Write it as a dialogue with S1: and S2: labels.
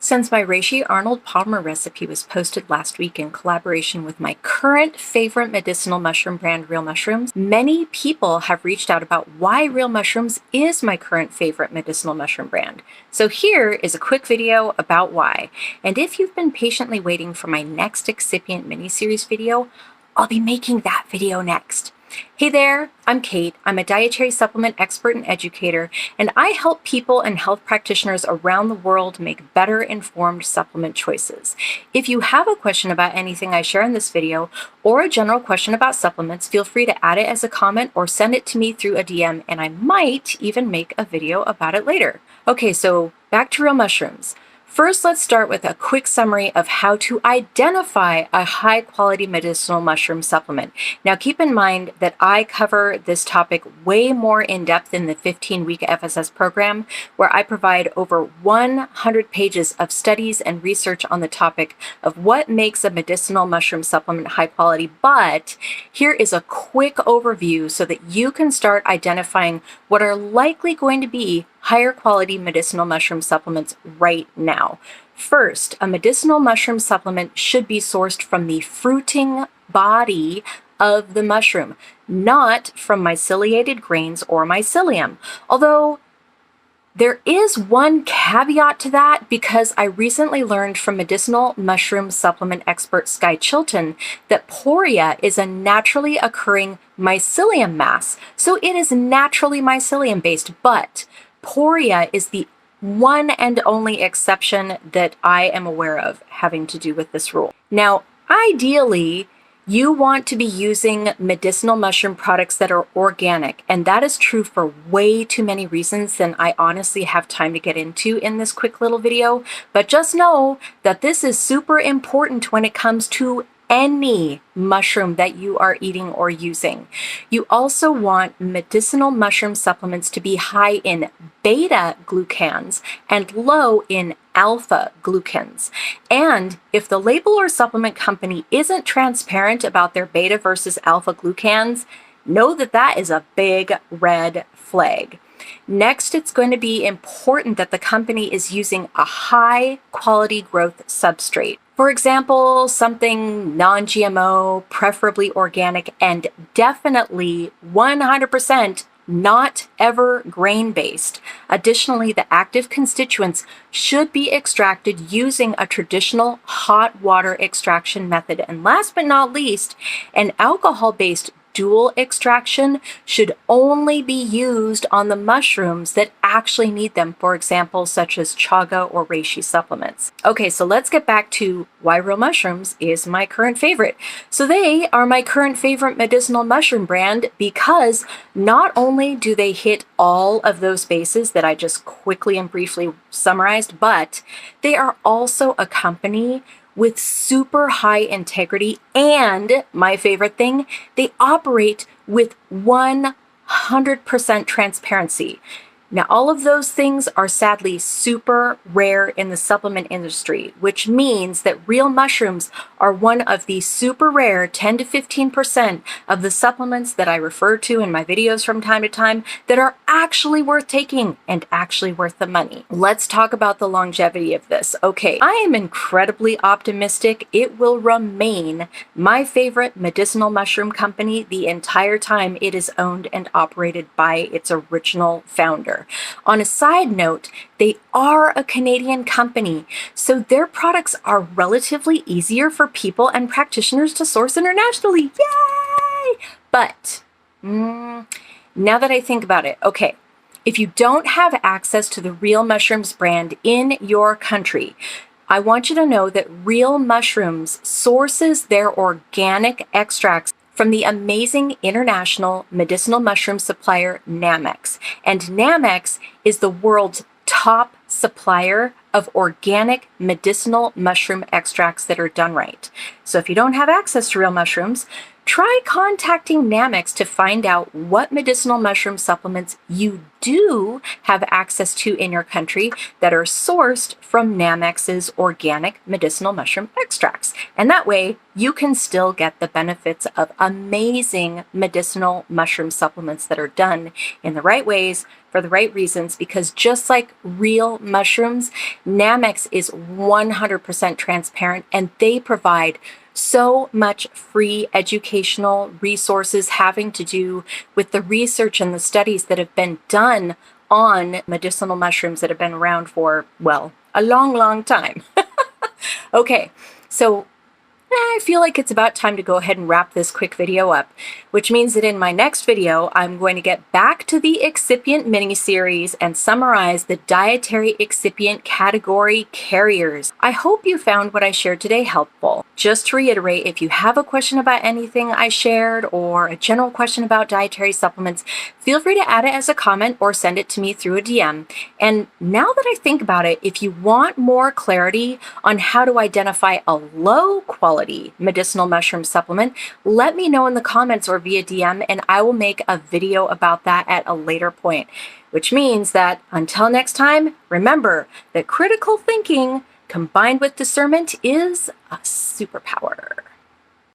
S1: Since my reishi Arnold Palmer recipe was posted last week in collaboration with my current favorite medicinal mushroom brand, Real Mushrooms, many people have reached out about why Real Mushrooms is my current favorite medicinal mushroom brand. So here is a quick video about why. And if you've been patiently waiting for my next Excipient miniseries video, I'll be making that video next. Hey there, I'm Kate. I'm a dietary supplement expert and educator, and I help people and health practitioners around the world make better informed supplement choices. If you have a question about anything I share in this video, or a general question about supplements, feel free to add it as a comment or send it to me through a DM, and I might even make a video about it later. Okay, so back to Real Mushrooms. First, let's start with a quick summary of how to identify a high-quality medicinal mushroom supplement. Now, keep in mind that I cover this topic way more in depth in the 15-week FSS program, where I provide over 100 pages of studies and research on the topic of what makes a medicinal mushroom supplement high quality. But here is a quick overview so that you can start identifying what are likely going to be higher quality medicinal mushroom supplements right now. First, a medicinal mushroom supplement should be sourced from the fruiting body of the mushroom, not from myceliated grains or mycelium. Although there is one caveat to that, because I recently learned from medicinal mushroom supplement expert Skye Chilton that poria is a naturally occurring mycelium mass. So it is naturally mycelium based, but poria is the one and only exception that I am aware of having to do with this rule. Now, ideally, you want to be using medicinal mushroom products that are organic, and that is true for way too many reasons than I honestly have time to get into in this quick little video. But just know that this is super important when it comes to any mushroom that you are eating or using. You also want medicinal mushroom supplements to be high in beta glucans and low in alpha glucans. And if the label or supplement company isn't transparent about their beta versus alpha glucans, know that that is a big red flag. Next, it's going to be important that the company is using a high quality growth substrate. For example, something non-GMO, preferably organic, and definitely 100% not ever grain-based. Additionally, the active constituents should be extracted using a traditional hot water extraction method. And last but not least, an alcohol-based dual extraction should only be used on the mushrooms that actually need them, for example, such as chaga or reishi supplements. Okay, so let's get back to why Real Mushrooms is my current favorite. So they are my current favorite medicinal mushroom brand because not only do they hit all of those bases that I just quickly and briefly summarized, but they are also a company with super high integrity, and my favorite thing, they operate with 100% transparency. Now, all of those things are sadly super rare in the supplement industry, which means that Real Mushrooms are one of the super rare 10 to 15% of the supplements that I refer to in my videos from time to time that are actually worth taking and actually worth the money. Let's talk about the longevity of this. Okay, I am incredibly optimistic it will remain my favorite medicinal mushroom company the entire time it is owned and operated by its original founder. On a side note, they are a Canadian company, so their products are relatively easier for people and practitioners to source internationally. Yay! But now that I think about it, okay, if you don't have access to the Real Mushrooms brand in your country, I want you to know that Real Mushrooms sources their organic extracts from the amazing international medicinal mushroom supplier Namex. And Namex is the world's top supplier of organic medicinal mushroom extracts that are done right. So if you don't have access to Real Mushrooms, try contacting Namex to find out what medicinal mushroom supplements you do have access to in your country that are sourced from Namex's organic medicinal mushroom extracts. And that way you can still get the benefits of amazing medicinal mushroom supplements that are done in the right ways for the right reasons, because just like Real Mushrooms, Namex is 100% transparent, and they provide so much free educational resources having to do with the research and the studies that have been done on medicinal mushrooms that have been around for, well, a long, long time. Okay, so I feel like it's about time to go ahead and wrap this quick video up, which means that in my next video, I'm going to get back to the excipient mini-series and summarize the dietary excipient category carriers. I hope you found what I shared today helpful. Just to reiterate, if you have a question about anything I shared or a general question about dietary supplements, feel free to add it as a comment or send it to me through a DM. And now that I think about it, if you want more clarity on how to identify a low quality medicinal mushroom supplement, let me know in the comments or via DM, and I will make a video about that at a later point. Which means that until next time, remember that critical thinking combined with discernment is a superpower.